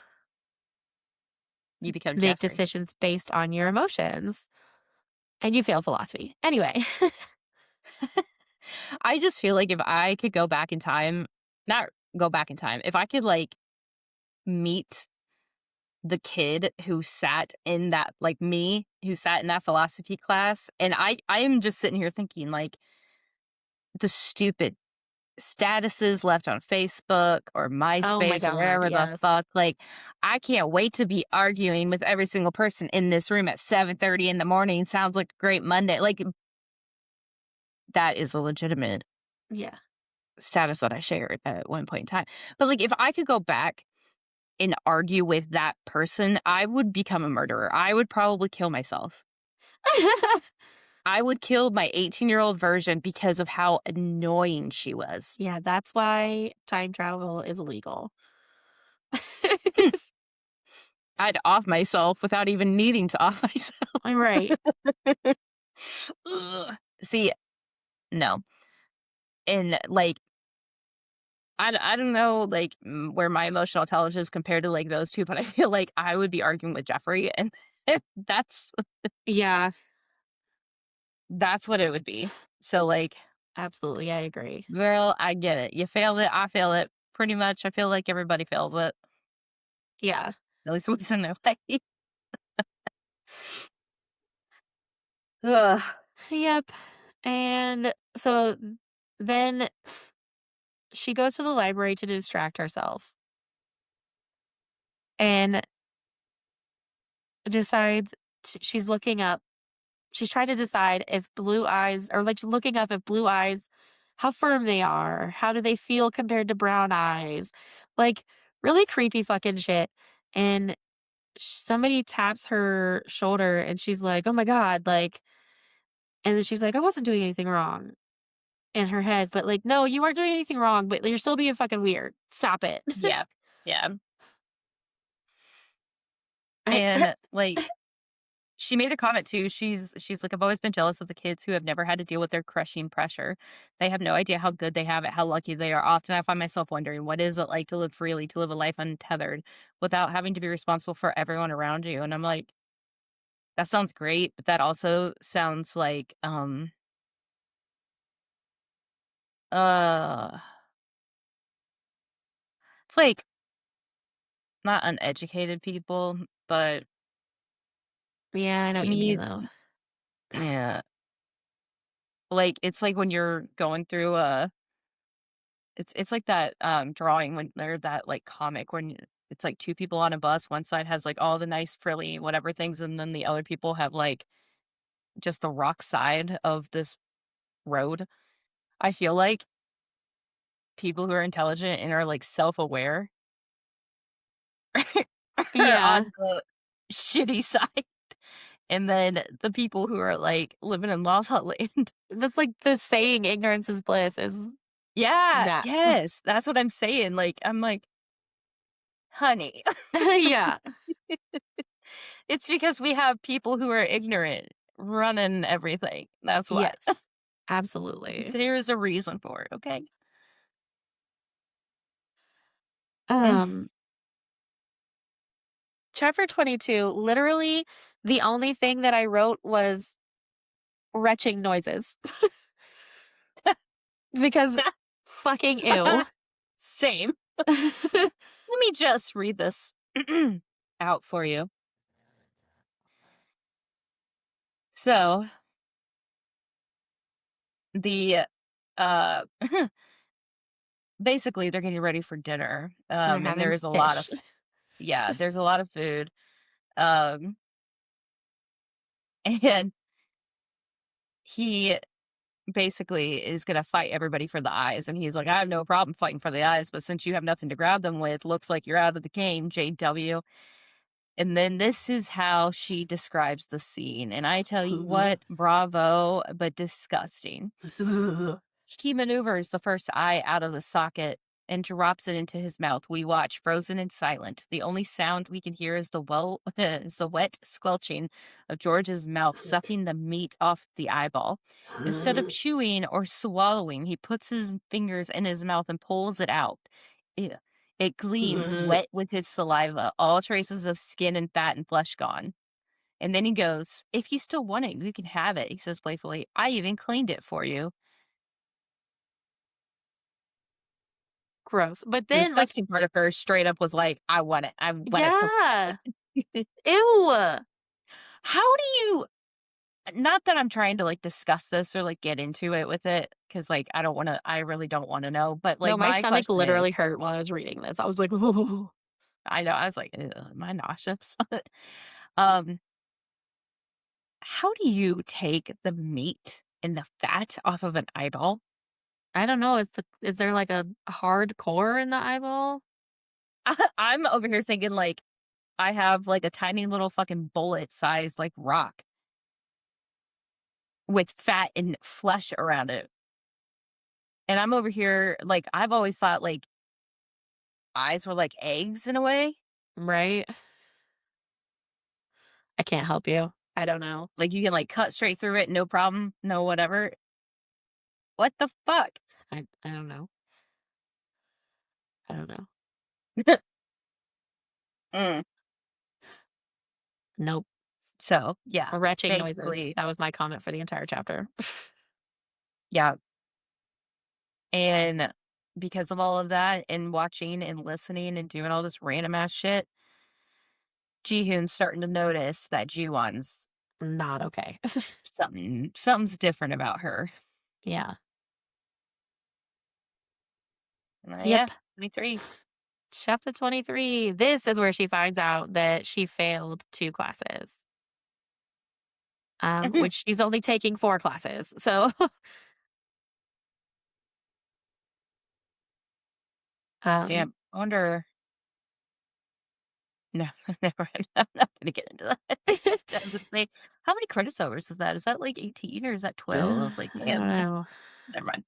You become make Jeffrey. decisions based on your emotions and you fail philosophy. Anyway, I just feel like if I could go back in time, not go back in time, if I could like meet the kid who sat in that, like me, who sat in that philosophy class, and I am just sitting here thinking like the stupid statuses left on Facebook or Oh my MySpace or god, wherever the yes. fuck. Like, I can't wait to be arguing with every single person in this room at 7:30 in the morning. Sounds like a great Monday. Like, that is a legitimate Yeah. status that I shared at one point in time. But, like, if I could go back and argue with that person, I would become a murderer. I would probably kill myself. I would kill my 18-year-old version because of how annoying she was. Yeah, that's why time travel is illegal. I'd off myself without even needing to off myself. I'm right. Ugh. See, no. And, like, I don't know, like, where my emotional intelligence compared to, like, those 2, but I feel like I would be arguing with Jeffrey, and that's Yeah, that's what it would be. So, like, absolutely, I agree. girl, I get it. You failed it, I fail it. Pretty much, I feel like everybody fails it, Yeah. at least once in their life. Ugh. Yep. And so then she goes to the library to distract herself and decides she's looking up. She's trying to decide if blue eyes, or like looking up if blue eyes, how firm they are. How do they feel compared to brown eyes? Like really creepy fucking shit. And somebody taps her shoulder and she's like, "Oh my god," like, and then she's like, "I wasn't doing anything wrong." In her head, but like, "No, you weren't doing anything wrong, but you're still being fucking weird. Stop it." Yeah. Yeah. I And, like, she made a comment too. She's like, "I've always been jealous of the kids who have never had to deal with their crushing pressure. They have no idea how good they have it, how lucky they are. Often I find myself wondering, what is it like to live freely, to live a life untethered without having to be responsible for everyone around you?" And I'm like, that sounds great, but that also sounds like uh it's like not uneducated people, but Yeah, I know to what you mean, me, though. yeah, like it's like when you're going through a it's like that, drawing when or that, like, comic when it's, like, 2 people on a bus, one side has, like, all the nice frilly whatever things, and then the other people have, like, just the rock side of this road. I feel like people who are intelligent and are, like, self-aware are Yeah, on the shitty side, and then the people who are, like, living in La La Land. that's like the saying, "Ignorance is bliss," is Yeah, that. yes, that's what I'm saying, like, I'm like, "Honey." Yeah. It's because we have people who are ignorant running everything. That's why. Yes, absolutely. There's a reason for it, okay? Mm. Um, Chapter 22, literally, the only thing that I wrote was retching noises because fucking ew. Same. Let me just read this out for you. So, the uh basically they're getting ready for dinner. They're And having there's a lot of fish. yeah, there's a lot of food. Um and he basically is gonna fight everybody for the eyes, and he's like, "I have no problem fighting for the eyes, but since you have nothing to grab them with, looks like you're out of the game, JW." And then this is how she describes the scene, and I tell you what, bravo, but disgusting. He maneuvers the first eye out of the socket and drops it into his mouth. We watch, frozen and silent. The only sound we can hear is is the wet squelching of George's mouth sucking the meat off the eyeball. Instead of chewing or swallowing, he puts his fingers in his mouth and pulls it out. Ew. It gleams, wet with his saliva, all traces of skin and fat and flesh gone. And then he goes, "If you still want it, you can have it," he says playfully. "I even cleaned it for you." Gross. But The then, like, disgusting part of her straight up was like, "I want it. I want it so yeah. bad." Ew. How do you not that I'm trying to, like, discuss this or, like, get into it with it, because like, I really don't wanna know, but, No, like, my my stomach question is literally hurt while I was reading this. I was like, "Ooh." I know, I was like, am I nauseous?" Um, how do you take the meat and the fat off of an eyeball? I don't know, is there, like, a hard core in the eyeball? I'm over here thinking, like, I have, like, a tiny little fucking bullet-sized, like, rock with fat and flesh around it, and I'm over here like, I've always thought, like, eyes were like eggs in a way. Right? I can't help you. I don't know. Like, you can, like, cut straight through it, no problem, no whatever. What the fuck? I don't know. I don't know. Mm. Nope. So, yeah, Retching noises. basically That was my comment for the entire chapter. yeah, and because of all of that and watching and listening and doing all this random ass shit, Ji-hoon's starting to notice that Ji-won's Not okay. something's different about her. Yeah. Yeah, Yep. 23. Chapter 23. This is where she finds out that she failed 2 classes, which she's only taking 4 classes. So, um, Damn, I wonder no, never mind. I'm not gonna get into that. I was gonna say, how many credits overs is that? Is that like 18 or is that 12? Like, I don't damn, know. never mind.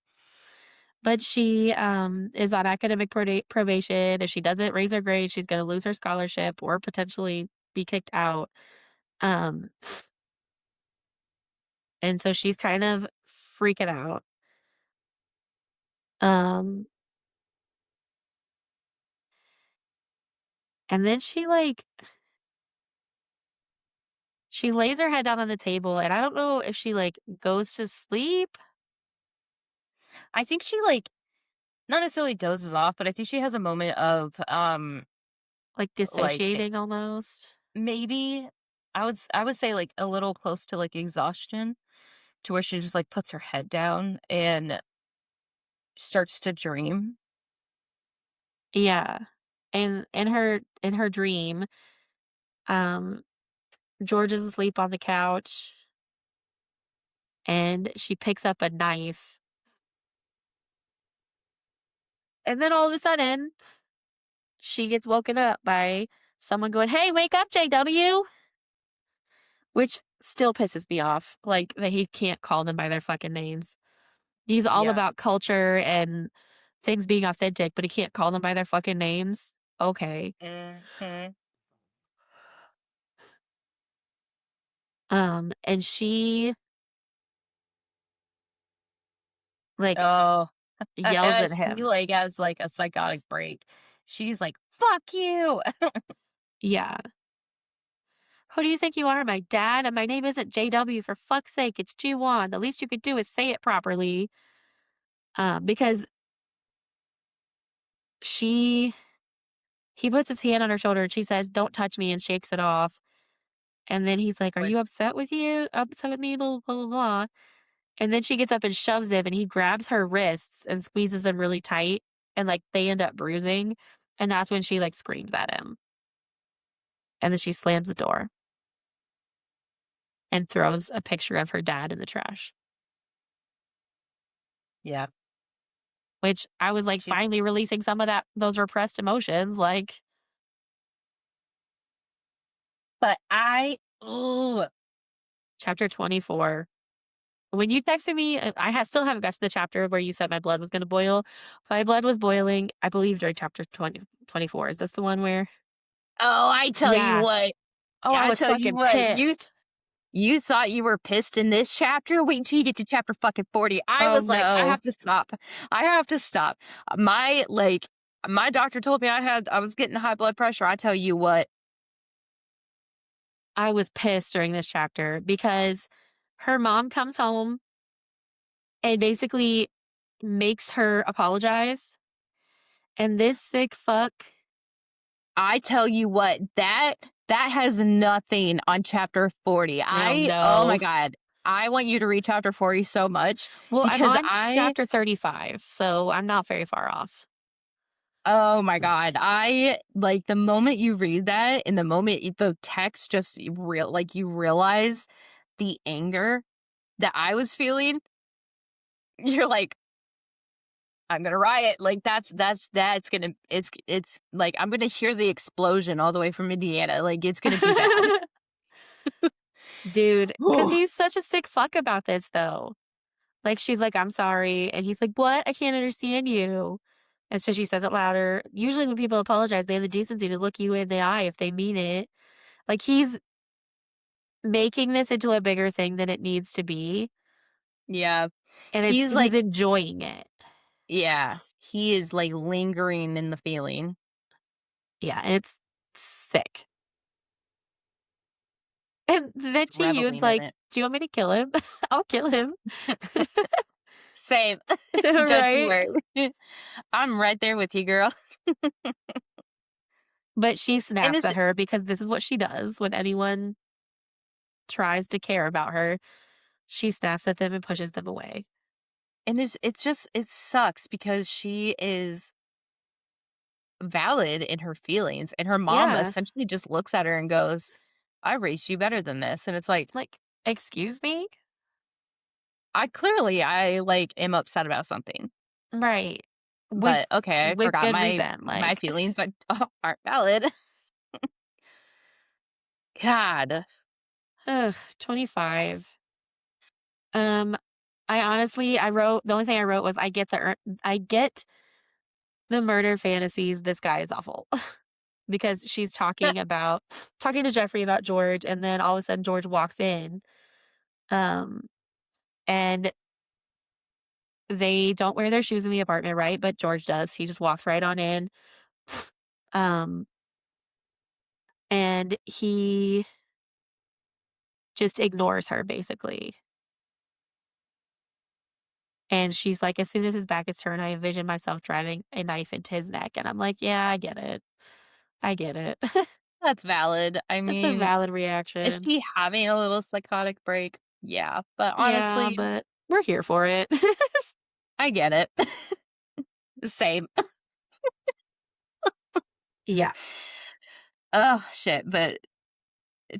But she, is on academic probation. If she doesn't raise her grades, she's gonna lose her scholarship or potentially be kicked out. Um, and so she's kind of freaking out. Um, and then she lays her head down on the table, and I don't know if she, like, goes to sleep, I think she like not necessarily dozes off, but I think she has a moment of like, like dissociating almost. maybe I would say like a little close to like exhaustion to where she just like puts her head down and starts to dream. Yeah. And in her dream, um, George is asleep on the couch, and she picks up a knife, and then all of a sudden, she gets woken up by someone going, "Hey, wake up, JW," which still pisses me off, like, that he can't call them by their fucking names. He's all Yeah. about culture and things being authentic, but he can't call them by their fucking names? Okay. Mhm. And she, like, Oh, yells at she him. like has like a psychotic break. She's like, "Fuck you." Yeah. "Who do you think you are, my dad? And my name isn't JW, for fuck's sake, it's G1. The least you could do is say it properly." Because she he puts his hand on her shoulder and she says, "Don't touch me," and shakes it off. And then he's like, "Are you Which upset with me? Blah, blah, blah, blah." And then she gets up and shoves him, and he grabs her wrists and squeezes them really tight, and, like, they end up bruising, and that's when she, like, screams at him, and then she slams the door and throws a picture of her dad in the trash, yeah, which I was, like, she's finally releasing some of those repressed emotions, like, but ooh, chapter 24. When you texted me, still haven't got to the chapter where you said my blood was gonna boil. My blood was boiling, I believe, during chapter 24. Is this the one where oh, I tell you Yeah. what. Oh, I I was tell you fucking what, pissed. you thought you were pissed in this chapter? Wait till you get to chapter fucking 40. I Oh, was like, I no. have to stop. I have to stop. My like my doctor told me I was getting high blood pressure. I tell you what. I was pissed during this chapter because her mom comes home and basically makes her apologize, and this sick fuck I tell you what, that has nothing on chapter 40. oh, Oh no. my god. I want you to read chapter 40 so much Well, I'm because on chapter 35, so I'm not very far off. oh my God. I like the moment you read that and the moment the text just you realize the anger that I was feeling, you're like, I'm gonna riot. Like that's gonna it's like I'm gonna hear the explosion all the way from Indiana. Like it's gonna be bad. Dude, because he's such a sick fuck about this, though. Like, she's like, "I'm sorry," and he's like, "What? I can't understand you." And so she says it louder. Usually when people apologize, they have the decency to look you in the eye if they mean it. Like, he's making this into a bigger thing than it needs to be, Yeah. and He's he's like, enjoying it. yeah, he is like lingering in the feeling, Yeah, and it's sick. And then she Yoon's reveling in like, it. "Do you want me to kill him? I'll kill him." Same. Don't you Right? worry. I'm right there with you, girl. But she And snaps it's at her because this is what she does when anyone tries to care about her. She snaps at them and pushes them away. it's just it sucks because she is valid in her feelings and her mom Yeah. essentially just looks at her and goes, "I raised you better than this." And it's like, Like, "Excuse me?" I like am upset about something. Right. But okay, I With forgot good reason, my like, feelings aren't valid. God. ugh, 25. Um, I wrote the only thing I wrote was, I get the murder fantasies, this guy is awful." Because she's talking to Jeffrey about George, and then all of a sudden George walks in, um, and they don't wear their shoes in the apartment, right? But George does. He just walks right on in. Um, and he just ignores her basically. And she's like, as soon as his back is turned, I envision myself driving a knife into his neck. And I'm like, yeah, I get it. I get it. That's valid. I That's a mean, valid is reaction. she having a little psychotic break? Yeah, but Yeah, honestly, but we're here for it. I get it. Same. Yeah. Oh, shit, but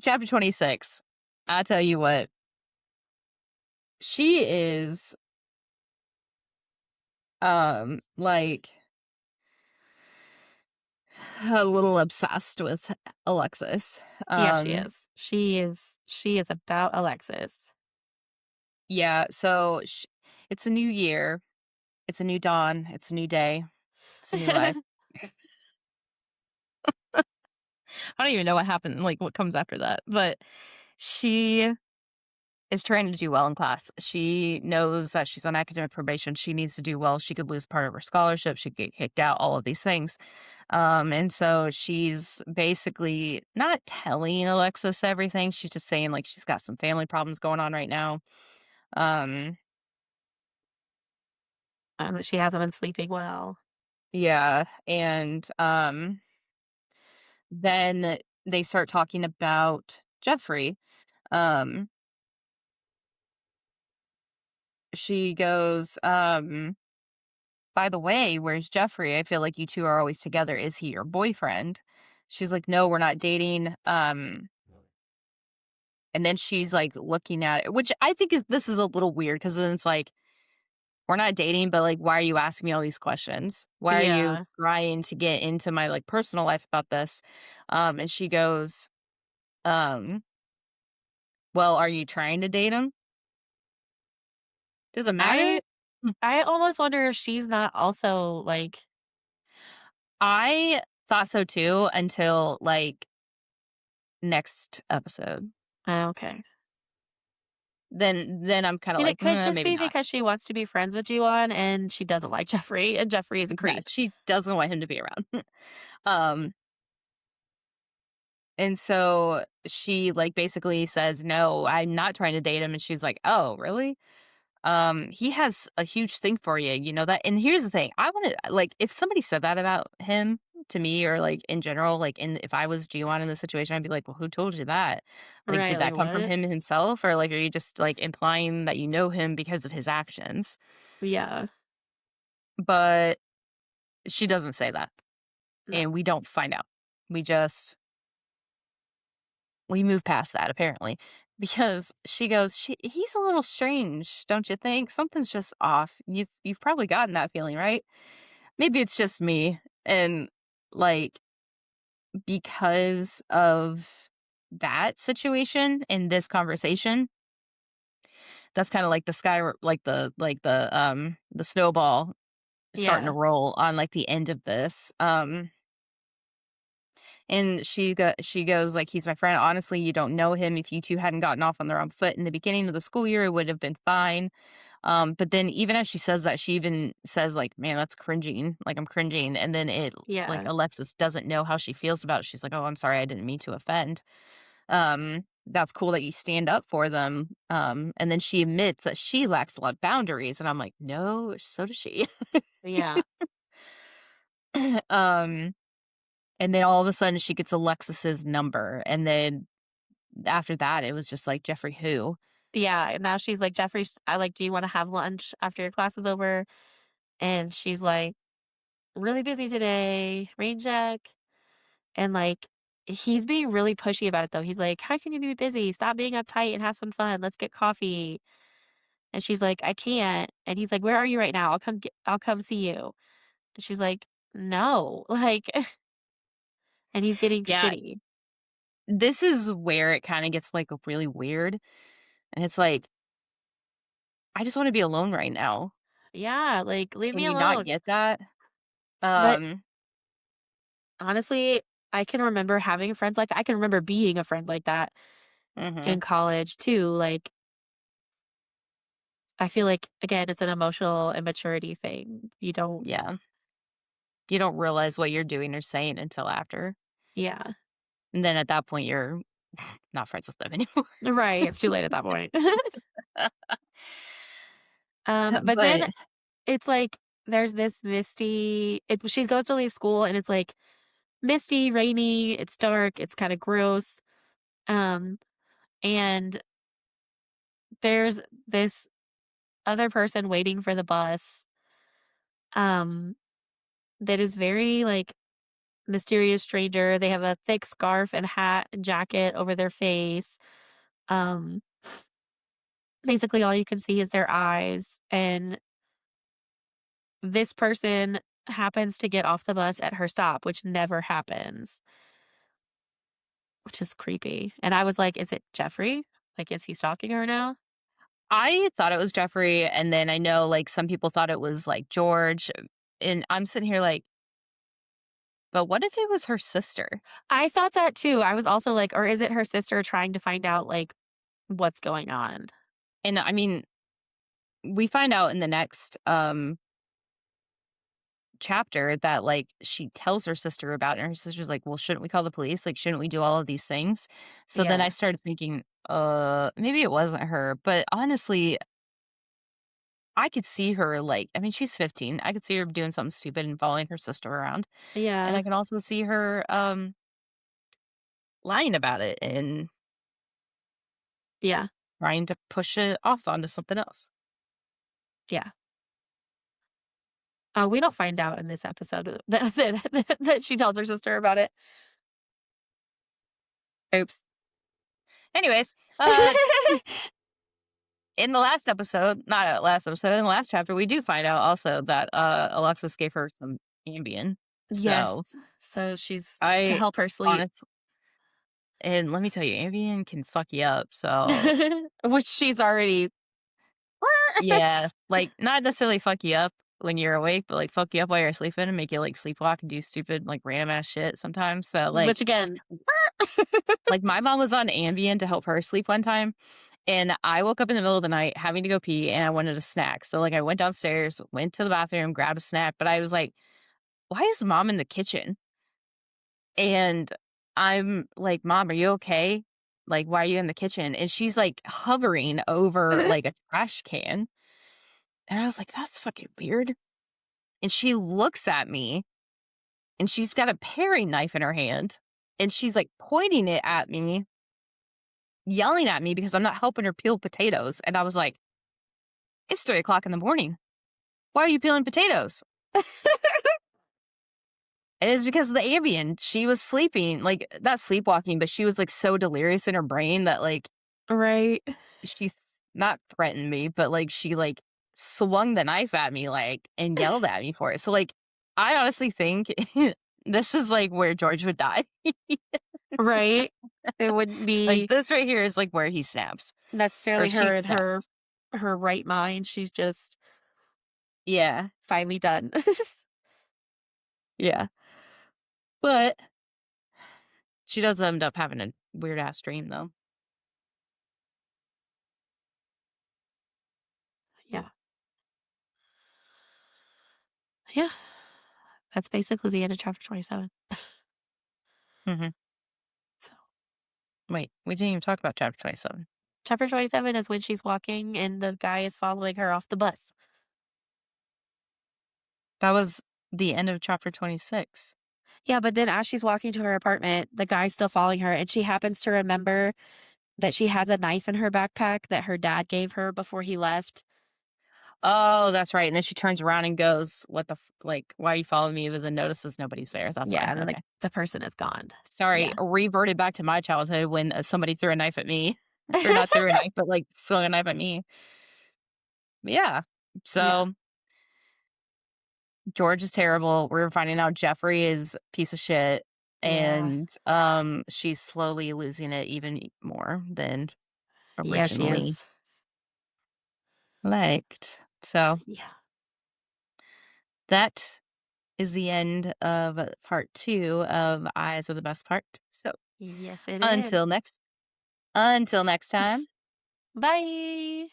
chapter 26, I tell you what, she is, like, a little obsessed with Alexis. Yeah, she Um, is. She is about Alexis. yeah, so it's a new year, it's a new dawn, it's a new day, it's a new life. I don't even know what happened, like, what comes after that, but she is trying to do well in class. She knows that she's on academic probation. She needs to do well. She could lose part of her scholarship. She could get kicked out, all of these things. And so she's basically not telling Alexis everything. She's just saying, like, she's got some family problems going on right now. Um, That she hasn't been sleeping well. yeah. And then they start talking about Jeffrey. Um, she goes, by the way, where's Jeffrey? I feel like you two are always together. Is he your boyfriend? She's like, no, we're not dating. And then she's like looking at it, which I think this is a little weird because then it's like, we're not dating, but like, why are you asking me all these questions? Why are you Yeah. trying to get into my like personal life about this? And she goes, um, well, are you trying to date him? Does it matter? I I almost wonder if she's not also like, I thought so too until like next episode. okay. Then I'm kinda And it like, could just maybe be not." because she wants to be friends with Juan and she doesn't like Jeffrey, and Jeffrey is a Yeah, creep. she doesn't want him to be around. Um, and so she, like, basically says, "No, I'm not trying to date him," and she's like, "Oh, really? He has a huge thing for you, you know that?" And here's the thing, I wanna like, if somebody said that about him, to me or like in general, like in if I was G1 in this situation, I'd be like, well, who told you that? Like, Right, did like, that come from what? him himself? Or like, are you just like implying that you know him because of his actions? Yeah. But she doesn't say that. No. And we don't find out. We just we move past that apparently because she goes, he's a little strange, don't you think? Something's just off. You've probably gotten that feeling, right? Maybe it's just me. And like because of that situation in this conversation, that's kind of like the sky like the snowball starting to Yeah. roll on like the end of this. And she goes like, "He's my friend. Honestly, you don't know him. If you two hadn't gotten off on the wrong foot in the beginning of the school year, it would have been fine." But then even as she says that, she even says like, "Man, that's cringing. Like I'm cringing." And then it like Yeah. Alexis doesn't know how she feels about it. She's like, "Oh, I'm sorry. I didn't mean to offend." That's cool that you stand up for them. And then she admits that she lacks a lot of boundaries, and I'm like, "No, so does she." Yeah. um, and then all of a sudden she gets Alexis's number, and then after that, it was just like, "Jeffrey who?" Yeah, and now she's like, "Jeffrey's I like, do you wanna have lunch after your class is over?" And she's like, "Really busy today, rain check." And, like, he's being really pushy about it, though. He's like, "How can you be busy? Stop being uptight and have some fun. Let's get coffee." And she's like, "I can't." And he's like, "Where are you right now? I'll come see you." And she's like, "No." Like, and he's getting Yeah, shitty. this is where it kinda gets, like, really weird, and it's like, "I just wanna be alone right now. Yeah, like, "Leave Can me you not alone." get that?" But Um honestly, I can remember having friends like that. I can remember being a friend like that Mhm, in college too. Like, I feel like, again, it's an emotional immaturity thing. You don't yeah. You don't realize what you're doing or saying until after, yeah. and then at that point, you're not friends with them anymore. Right, it's too late at that point. But then But it's like there's this misty she goes to leave school and it's like misty, rainy, it's dark, it's kinda gross. Um, and there's this other person waiting for the bus, um, that is very, like, mysterious stranger. They have a thick scarf and hat and jacket over their face. Um, basically all you can see is their eyes, and this person happens to get off the bus at her stop, which never happens, which is creepy. And I was like, "Is it Jeffrey? Like, is he stalking her now?" I thought it was Jeffrey, and then I know, like, some people thought it was, like, George, and I'm sitting here like, "But what if it was her sister?" I thought that too. I was also like, or is it her sister trying to find out, like, what's going on? And, I mean, we find out in the next, chapter that, like, she tells her sister about it, and her sister's like, "Well, shouldn't we call the police? Like, shouldn't we do all of these things?" So then I Yeah. started thinking, maybe it wasn't her." But honestly, I could see her, like I mean, she's 15. I could see her doing something stupid and following her sister around, and Yeah. I can also see her, lying about it and Yeah. trying to push it off onto something else. Yeah. We don't find out in this episode that she tells her sister about it. Oops. Anyways, in the last episode not last episode, in the last chapter, we do find out also that, Alexis gave her some Ambien. Yes. So, So she's to I help her sleep, honest and let me tell you, Ambien can fuck you up, so which she's already yeah, like, not necessarily fuck you up when you're awake, but, like, fuck you up while you're sleeping and make you, like, sleepwalk and do stupid, like, random ass shit sometimes, so, which again my mom was on Ambien to help her sleep one time, and I woke up in the middle of the night having to go pee, and I wanted a snack, so, like, I went downstairs, went to the bathroom, grabbed a snack, but I was like, "Why is mom in the kitchen?" And I'm like, "Mom, are you okay? Like, why are you in the kitchen?" And she's, like, hovering over, like, a trash can, and I was like, "That's fucking weird." And she looks at me and she's got a paring knife in her hand, and she's, like, pointing it at me, yelling at me because I'm not helping her peel potatoes, and I was like, "It's 3 o'clock in the morning. Why are you peeling potatoes?" It is because of the Ambien. She was sleeping, like, not sleepwalking, but she was, like, so delirious in her brain that, like, Right. she not threatened me, but, like, she, like, swung the knife at me, like, and yelled at me for it. So, like, I honestly think this is, like, where George would die. Right. It wouldn't Like, be this right here is, like, where he snaps, or necessarily she her in snaps. her right mind. She's just Yeah, finally done. yeah. But she does end up having a weird ass dream, though. Yeah. Yeah. That's basically the end of chapter 27. Mhm. So, Wait, we didn't even talk about chapter 27. chapter 27 is when she's walking and the guy is following her off the bus. That was the end of chapter 26. Yeah, but then as she's walking to her apartment, the guy's still following her, and she happens to remember that she has a knife in her backpack that her dad gave her before he left. Oh, that's right, and then she turns around and goes, "What the like, why are you following me?" But then notices nobody's there, that's Yeah, why, and then okay. the person is gone. Sorry, Yeah. reverted back to my childhood when, somebody threw a knife at me, or not threw a knife, but, like, swung a knife at me. Yeah. Yeah. So, George is terrible, we're finding out Jeffrey is piece of shit, Yeah. and, she's slowly losing it even more than Yeah, she originally is. liked. So, Yeah. that is the end of part 2 of Eyes of the Best Part. So, Yes, it is. until next until next time. Bye.